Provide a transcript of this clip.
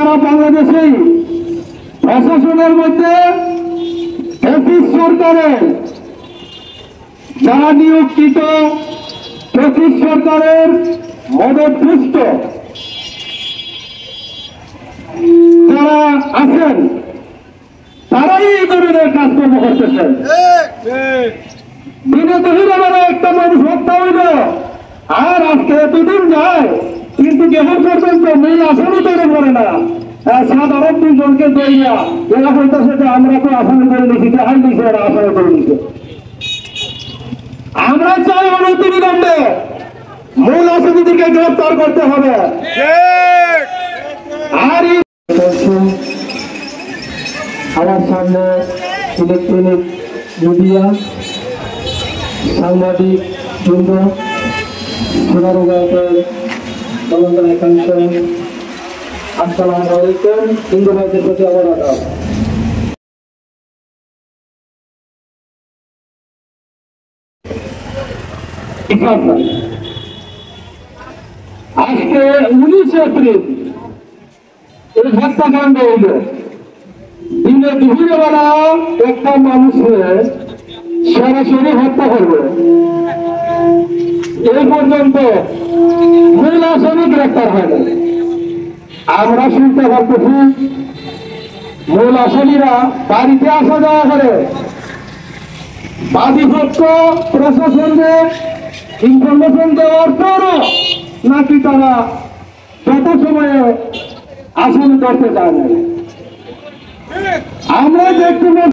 সারা বাংলাদেশেই প্রশাসনের মধ্যে ব্রিটিশ সরকারের যারা নিয়োগকৃত ব্রিটিশ সরকারের মদতপুষ্ট যারা আছেন তারাই এই ধরনের কাজকর্ম করতেছেন। দিনে দুপুরে বেলা একটা মানুষ হত্যা হইল আর আজকে এতদিন যায় কিন্তু কেমন পর্যন্ত মেয়ে আসলে তৈরি করে না। সাধারণ দুজনকে দইয়া এরা বলতেছে যে আমরা তো আসামি করে নিয়েছি, দেখাই দিয়েছে এরা আসামি করে নিয়েছে। আমরা চাই অনতিবিলম্বে মূল আসামিদেরকে গ্রেফতার করতে হবে। আর আমার সামনে ইলেকট্রনিক মিডিয়া সাংবাদিক বৃন্দ সোনারগাঁওয়ের তদন্ত একাংশ, আসসালামু আলাইকুম। হিন্দু ভাইদের প্রতি আমার আদাব। আজকে 19 এপ্রিল এই হত্যাকাণ্ড হইল। দিনে দুপুরে বেলা একটা মানুষকে সরাসরি হত্যা করবে, এই পর্যন্ত মূল আসামি গ্রেফতার হয় না। আমরা শুনতে পারতেছি মূল আসামিরা বাড়িতে আসা যাওয়া করে, বাদীপক্ষ প্রশাসনকে ইনফরমেশন দেওয়ার পরও নাকি তারা যত সময়ে আসামি করতে চায় না। আমরা দেখতে